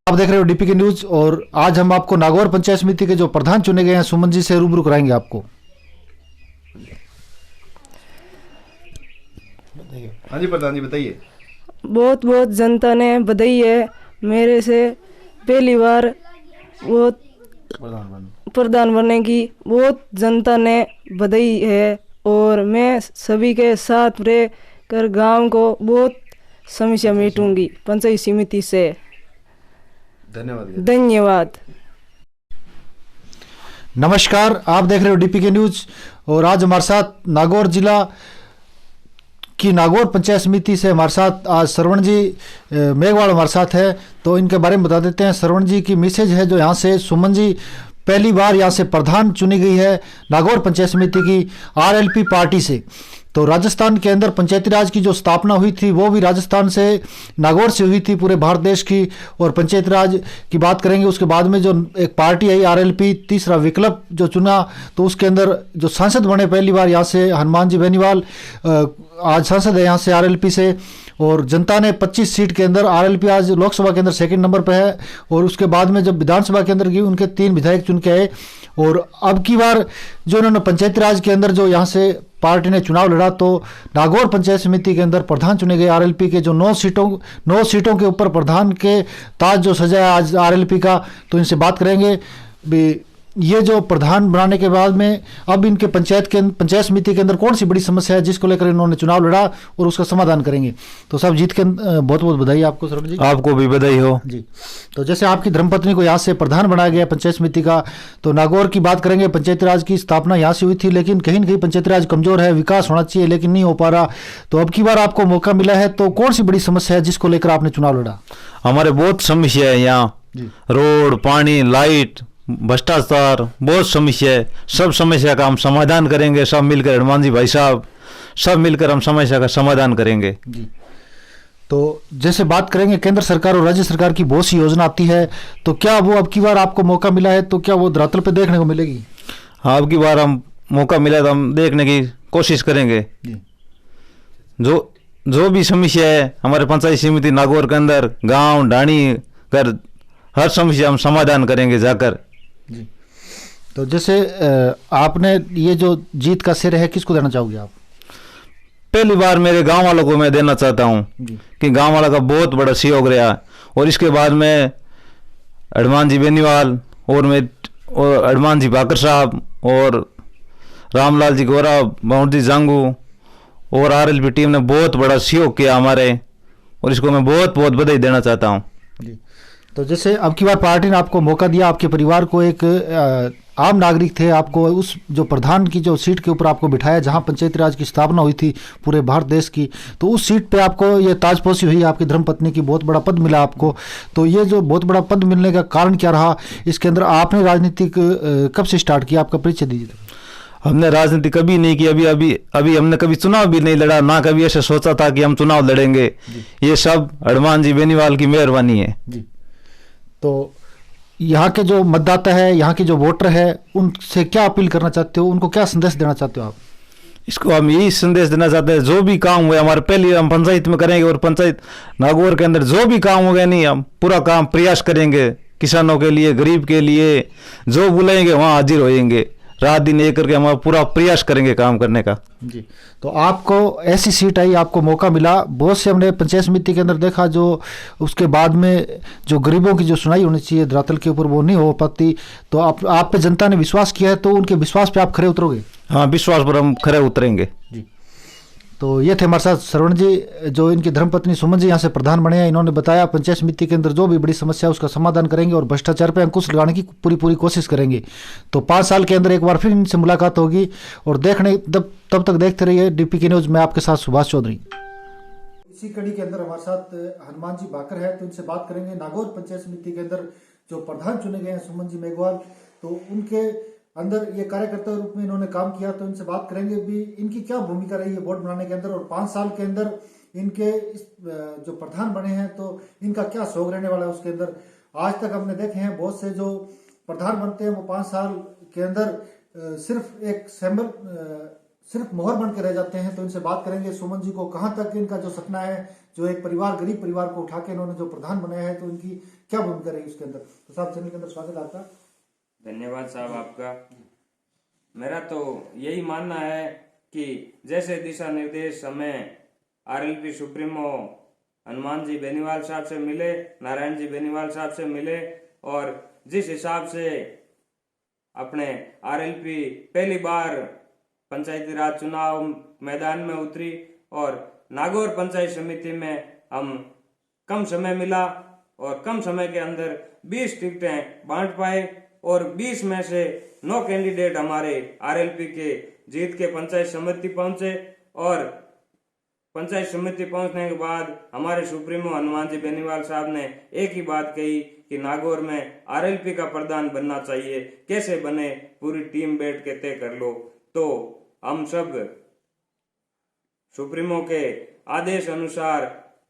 आप देख रहे हो डीपीके न्यूज और आज हम आपको नागौर पंचायत समिति के जो प्रधान चुने गए हैं सुमन जी से रूबरू कराएंगे आपको। हाँ जी प्रधान जी बताइए। बहुत बहुत जनता ने बधाई है मेरे से पहली बार वो प्रधान बनने की बहुत जनता ने बधाई है और मैं सभी के साथ रह कर गांव को बहुत समस्या मिटूंगी पंचायत समिति से। धन्यवाद। नमस्कार, आप देख रहे हो डीपीके न्यूज और आज हमारे साथ नागौर जिला की नागौर पंचायत समिति से हमारे साथ आज श्रवण जी मेघवाल हमारे साथ है। तो इनके बारे में बता देते हैं। श्रवण जी की मैसेज है जो यहाँ से सुमन जी पहली बार यहाँ से प्रधान चुनी गई है नागौर पंचायत समिति की आरएलपी पार्टी से। तो राजस्थान के अंदर पंचायती राज की जो स्थापना हुई थी वो भी राजस्थान से नागौर से हुई थी पूरे भारत देश की। और पंचायती राज की बात करेंगे उसके बाद में जो एक पार्टी आई आरएलपी तीसरा विकल्प जो चुना तो उसके अंदर जो सांसद बने पहली बार यहाँ से हनुमान जी बेनीवाल आज सांसद है यहाँ से आरएलपी से। और जनता ने 25 सीट के अंदर आरएलपी आज लोकसभा के अंदर सेकंड नंबर पर है। और उसके बाद में जब विधानसभा के अंदर गई उनके 3 विधायक चुन के आए। और अब की बार जो उन्होंने पंचायती राज के अंदर जो यहाँ से पार्टी ने चुनाव लड़ा तो नागौर पंचायत समिति के अंदर प्रधान चुने गए आरएलपी के जो 9 सीटों के ऊपर प्रधान के ताज जो सजाया आज आरएलपी का। तो इनसे बात करेंगे भी ये जो प्रधान बनाने के बाद में अब इनके पंचायत समिति के अंदर कौन सी बड़ी समस्या है जिसको लेकर इन्होंने चुनाव लड़ा और उसका समाधान करेंगे। तो साहब जीत के बहुत बहुत बधाई आपको सर जी। आपको भी बधाई हो जी। तो जैसे आपकी धर्मपत्नी को यहाँ से प्रधान बनाया गया पंचायत समिति का तो नागौर की बात करेंगे। पंचायती राज की स्थापना यहाँ से हुई थी लेकिन कहीं न कहीं पंचायती राज कमजोर है, विकास होना चाहिए लेकिन नहीं हो पा रहा। तो अब की बार आपको मौका मिला है तो कौन सी बड़ी समस्या है जिसको लेकर आपने चुनाव लड़ा। हमारे बहुत समस्या है यहाँ, रोड, पानी, लाइट, भ्रष्टाचार, बहुत समस्या है। सब समस्या का हम समाधान करेंगे। सब मिलकर हनुमान जी भाई साहब सब मिलकर हम समस्या का समाधान करेंगे जी। तो जैसे बात करेंगे केंद्र सरकार और राज्य सरकार की बहुत सी योजना आती है तो क्या वो अब की बार आपको मौका मिला है तो क्या वो धरातल पे देखने को मिलेगी। हाँ, अब की बार हम मौका मिला तो हम देखने की कोशिश करेंगे जी। जो भी समस्या है हमारे पंचायत समिति नागौर के अंदर गांव ढाणी कर हर समस्या हम समाधान करेंगे जाकर जी। तो जैसे आपने ये जो जीत का श्रेय है किसको देना चाहोगे आप। पहली बार मेरे गांव वालों को मैं देना चाहता हूं कि गांव वालों का बहुत बड़ा सहयोग रहा। और इसके बाद में हनुमान जी बेनीवाल और हनुमान जी भाकर साहब और रामलाल जी गौरा, बाउंड जी जांगू और आरएलपी टीम ने बहुत बड़ा सहयोग किया हमारे और इसको मैं बहुत बहुत बधाई देना चाहता हूं जी। तो जैसे अब की बार पार्टी ने आपको मौका दिया, आपके परिवार को एक आम नागरिक थे, आपको उस जो प्रधान की जो सीट के ऊपर आपको बिठाया जहां पंचायती राज की स्थापना हुई थी पूरे भारत देश की। तो उस सीट पे आपको ये ताजपोशी हुई, आपकी धर्मपत्नी की बहुत बड़ा पद मिला आपको। तो ये जो बहुत बड़ा पद मिलने का कारण क्या रहा, इसके अंदर आपने राजनीतिक कब से स्टार्ट किया, आपका परिचय दीजिए। हमने राजनीति कभी नहीं की, अभी हमने कभी चुनाव भी नहीं लड़ा, ना कभी ऐसे सोचा था कि हम चुनाव लड़ेंगे। ये सब हनुमान जी बेनीवाल की मेहरबानी है जी। तो यहाँ के जो मतदाता है, यहाँ के जो वोटर है, उनसे क्या अपील करना चाहते हो, उनको क्या संदेश देना चाहते हो आप। इसको हम यही संदेश देना चाहते हैं जो भी काम हुए हमारे पहले हम पंचायत में करेंगे और पंचायत नागौर के अंदर जो भी काम हो गया नहीं हम पूरा काम प्रयास करेंगे किसानों के लिए, गरीब के लिए। जो बुलाएंगे वहाँ हाजिर होएंगे, रात दिन एक करके हम पूरा प्रयास करेंगे काम करने का जी। तो आपको ऐसी सीट आई, आपको मौका मिला। बहुत से हमने पंचायत समिति के अंदर देखा जो उसके बाद में जो गरीबों की जो सुनाई होनी चाहिए धरातल के ऊपर वो नहीं हो पाती। तो आप पे जनता ने विश्वास किया है तो उनके विश्वास पे आप खरे उतरोगे। हाँ, विश्वास पर हम खरे उतरेंगे जी। तो ये थे हमारे साथ श्रवण जी जो इनकी धर्मपत्नी सुमन जी यहाँ से प्रधान बने हैं। इन्होंने बताया पंचायत समिति के अंदर जो भी बड़ी समस्या है उसका समाधान करेंगे और भ्रष्टाचार पे अंकुश लगाने की पूरी कोशिश करेंगे। तो 5 साल के अंदर एक बार फिर इनसे मुलाकात होगी और तब तक देखते रहिए डीपीके न्यूज में आपके साथ सुभाष चौधरी। इसी कड़ी के अंदर हमारे साथ हनुमान जी भाकर है तो इनसे बात करेंगे नागौर पंचायत समिति के अंदर जो प्रधान चुने गए हैं सुमन जी मेघवाल, तो उनके अंदर ये कार्यकर्ता रूप में इन्होंने काम किया। तो इनसे बात करेंगे भी इनकी क्या भूमिका रही है बोर्ड बनाने के अंदर और 5 साल के अंदर इनके जो प्रधान बने हैं तो इनका क्या शौक रहने वाला है उसके अंदर। आज तक हमने देखे हैं बहुत से जो प्रधान बनते हैं वो 5 साल के अंदर सिर्फ एक सिर्फ मोहर बन के रह जाते हैं। तो इनसे बात करेंगे सुमन जी को, कहाँ तक इनका जो सपना है, जो एक परिवार, गरीब परिवार को उठा के इन्होंने जो प्रधान बनाया है, तो इनकी क्या भूमिका रही उसके अंदर। तो साहब चैनल के अंदर स्वागत है आपका। धन्यवाद साहब आपका। मेरा तो यही मानना है कि जैसे दिशा निर्देश हमें आरएलपी सुप्रीमो हनुमान जी बेनीवाल साहब से मिले, नारायण जी बेनीवाल साहब से मिले, और जिस हिसाब से अपने आरएलपी पहली बार पंचायती राज चुनाव मैदान में उतरी और नागौर पंचायत समिति में हम कम समय मिला और कम समय के अंदर 20 टिकटें बांट पाए और 20 में से 9 कैंडिडेट हमारे आरएलपी के जीत के पंचायत समिति पहुंचे। और पंचायत समिति पहुंचने के बाद हमारे सुप्रीमो हनुमान जी बेनीवाल साहब ने एक ही बात कही कि नागौर में आरएलपी का प्रधान बनना चाहिए, कैसे बने, पूरी टीम बैठ के तय कर लो। तो हम सब सुप्रीमो के आदेश अनुसार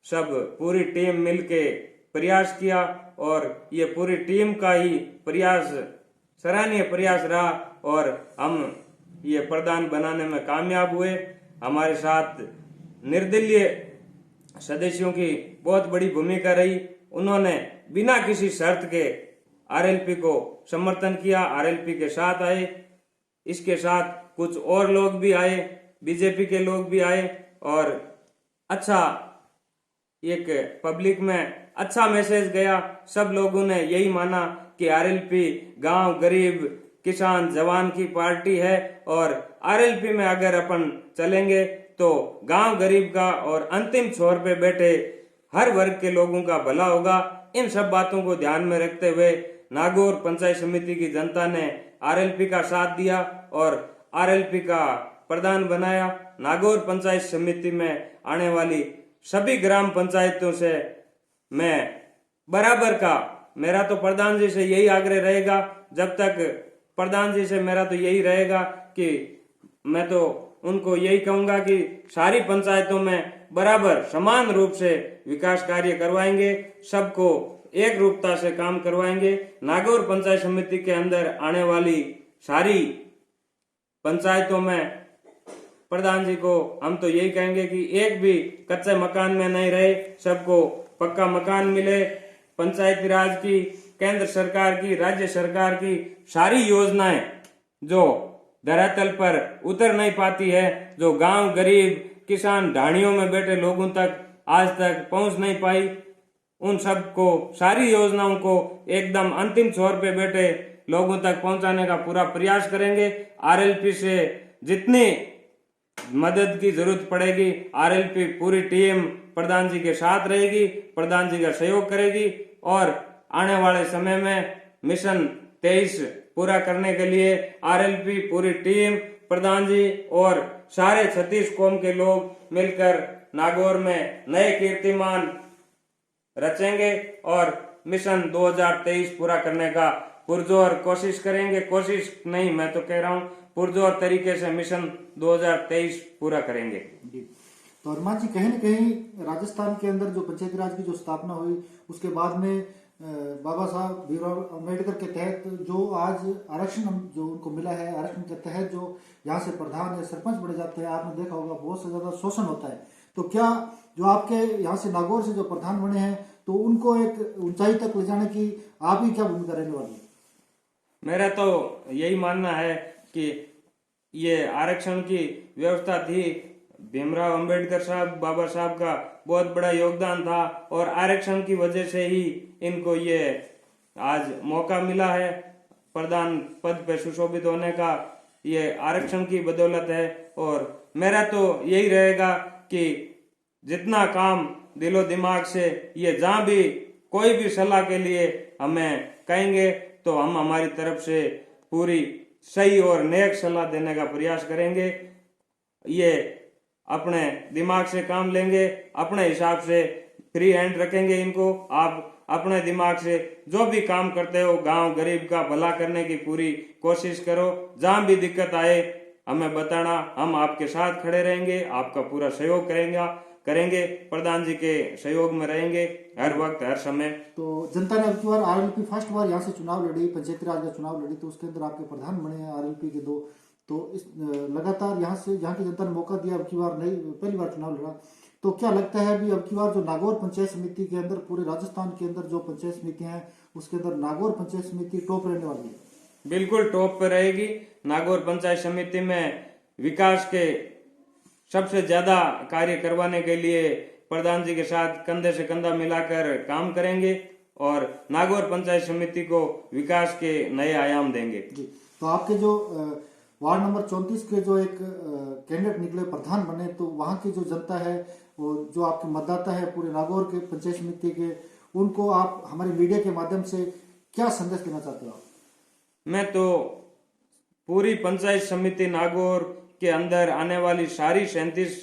सब पूरी टीम मिलके प्रयास किया और ये पूरी टीम का ही प्रयास सराहनीय प्रयास रहा और हम ये प्रधान बनाने में कामयाब हुए। हमारे साथ निर्दलीय सदस्यों की बहुत बड़ी भूमिका रही। उन्होंने बिना किसी शर्त के आरएलपी को समर्थन किया, आरएलपी के साथ आए। इसके साथ कुछ और लोग भी आए, बीजेपी के लोग भी आए और अच्छा एक पब्लिक में अच्छा मैसेज गया। सब लोगों ने यही माना कि आरएलपी गांव, गरीब, किसान, जवान की पार्टी है और आरएलपी में अगर अपन चलेंगे तो गांव गरीब का और अंतिम छोर पे बैठे हर वर्ग के लोगों का भला होगा। इन सब बातों को ध्यान में रखते हुए नागौर पंचायत समिति की जनता ने आरएलपी का साथ दिया और आरएलपी का प्रधान बनाया। नागौर पंचायत समिति में आने वाली सभी ग्राम पंचायतों से मैं बराबर का, मेरा तो प्रधान जी से यही आग्रह रहेगा, जब तक प्रधान जी से मेरा तो यही रहेगा कि मैं तो उनको यही कहूंगा कि सारी पंचायतों में बराबर समान रूप से विकास कार्य करवाएंगे, सबको एक रूपता से काम करवाएंगे। नागौर पंचायत समिति के अंदर आने वाली सारी पंचायतों में प्रधान जी को हम तो यही कहेंगे कि एक भी कच्चे मकान में नहीं रहे, सबको पक्का मकान मिले। पंचायती राज की, केंद्र सरकार की, राज्य सरकार की सारी योजनाएं जो धरातल पर उतर नहीं पाती है, जो गांव, गरीब, किसान, ढाणियों में बैठे लोगों तक आज तक पहुंच नहीं पाई, उन सब को, सारी योजनाओं को एकदम अंतिम छोर पे बैठे लोगों तक पहुंचाने का पूरा प्रयास करेंगे। आरएलपी से जितनी मदद की जरूरत पड़ेगी, आरएलपी पूरी टीम प्रधान जी के साथ रहेगी, प्रधान जी का सहयोग करेगी और आने वाले समय में मिशन 23 पूरा करने के लिए आरएलपी पूरी टीम, प्रधान जी और सारे 36 कौम के लोग मिलकर नागौर में नए कीर्तिमान रचेंगे और मिशन 2023 पूरा करने का पुरजोर कोशिश करेंगे। कोशिश नहीं, मैं तो कह रहा हूँ पुरजोर तरीके से मिशन 2023 पूरा करेंगे। तो हनुमान जी, कहीं न कहीं राजस्थान के अंदर जो पंचायती राज की जो स्थापना हुई, उसके बाद में बाबा साहब भीमराव अम्बेडकर के तहत जो आज आरक्षण जो उनको मिला है, आरक्षण के तहत जो यहाँ से प्रधान या सरपंच बढ़ जाते हैं, आपने देखा होगा बहुत से ज्यादा शोषण होता है। तो क्या जो आपके यहाँ से नागौर से जो प्रधान बने हैं, तो उनको एक ऊंचाई तक ले जाने की आप ही क्या भूमिका रहने वाली है? मेरा तो यही मानना है कि ये आरक्षण की व्यवस्था थी, भीमराव अंबेडकर साहब, बाबा साहब का बहुत बड़ा योगदान था और आरक्षण की वजह से ही इनको ये आज मौका मिला है प्रधान पद पे सुशोभित होने का। ये आरक्षण की बदौलत है और मेरा तो यही रहेगा कि जितना काम दिलो दिमाग से, ये जहां भी कोई भी सलाह के लिए हमें कहेंगे तो हम हमारी तरफ से पूरी सही और नेक सलाह देने का प्रयास करेंगे। ये अपने दिमाग से काम लेंगे, अपने हिसाब से फ्री हैंड रखेंगे इनको। आप अपने दिमाग से जो भी काम करते हो, गांव गरीब का भला करने की पूरी कोशिश करो। जहां भी दिक्कत आए हमें बताना, हम आपके साथ खड़े रहेंगे, आपका पूरा सहयोग करेंगे। प्रधान जी के सहयोग में रहेंगे हर वक्त, हर समय। तो जनता ने अब की बार आरएलपी फर्स्ट बार यहाँ से चुनाव लड़ी, पंचायती राज का चुनाव लड़ी, तो उसके अंदर आपके प्रधान बने हैं आरएलपी के 2। तो इस लगातार यहाँ की जनता ने मौका दिया, अब की बार नहीं, पहली बार चुनाव लड़ा, तो क्या लगता है अभी अब की बार जो नागौर पंचायत समिति के अंदर, पूरे राजस्थान के अंदर जो पंचायत समितियां हैं उसके अंदर नागौर पंचायत समिति टॉप रहने वाली है? बिल्कुल टॉप पे रहेगी। नागौर पंचायत समिति में विकास के सबसे ज्यादा कार्य करवाने के लिए प्रधान जी के साथ कंधे से कंधा मिलाकर काम करेंगे और नागौर पंचायत समिति को विकास के नए आयाम देंगे। जी, तो आपके जो वार्ड नंबर 34 के जो एक कैंडिडेट निकले, प्रधान बने, तो वहाँ की जो जनता है और जो आपके मतदाता है पूरे नागौर के पंचायत समिति के, उनको आप हमारे मीडिया के माध्यम से क्या संदेश देना चाहते हो? मैं तो पूरी पंचायत समिति नागौर के अंदर आने वाली सारी 37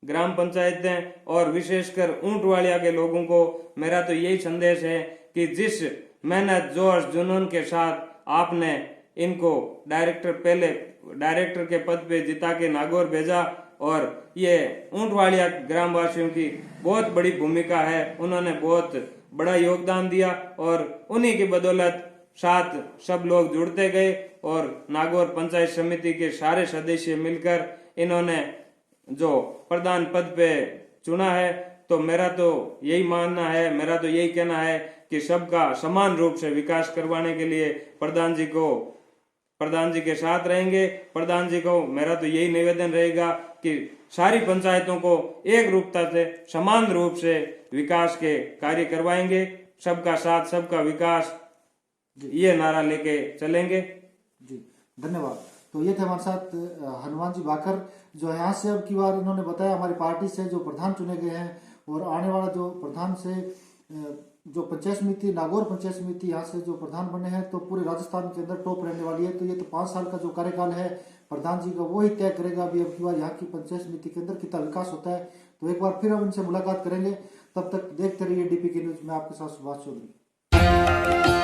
ग्राम पंचायतें और विशेषकर ऊंटवाड़िया के लोगों को मेरा तो यही संदेश है कि जिस मेहनत, जोश, जुनून के साथ आपने इनको डायरेक्टर के पद पे जिता के नागौर भेजा, और ये ऊंटवाड़िया ग्रामवासियों की बहुत बड़ी भूमिका है, उन्होंने बहुत बड़ा योगदान दिया और उन्हीं की बदौलत साथ सब लोग जुड़ते गए और नागौर पंचायत समिति के सारे सदस्य मिलकर इन्होंने जो प्रधान पद पे चुना है। तो मेरा तो यही मानना है, मेरा तो यही कहना है कि सबका समान रूप से विकास करवाने के लिए प्रधान जी के साथ रहेंगे। प्रधान जी को मेरा तो यही निवेदन रहेगा कि सारी पंचायतों को एक रूपता से, समान रूप से विकास के कार्य करवाएंगे। सबका साथ, सबका विकास, ये नारा लेके चलेंगे। जी, धन्यवाद। तो ये थे हमारे साथ हनुमान जी बाकर, जो यहाँ से अब की बार इन्होंने बताया हमारी पार्टी से जो प्रधान चुने गए हैं, और आने वाला जो प्रधान से जो पंचायत समिति, नागौर पंचायत समिति यहाँ से जो प्रधान बने हैं, तो पूरे राजस्थान के अंदर टॉप रहने वाली है। तो ये तो 5 साल का जो कार्यकाल है प्रधान जी का, वो ही तय करेगा अभी अब की बार यहाँ की पंचायत समिति के अंदर कितना विकास होता है। तो एक बार फिर हम इनसे मुलाकात करेंगे, तब तक देखते रहिए DPK न्यूज में आपके साथ सुभाष चौधरी।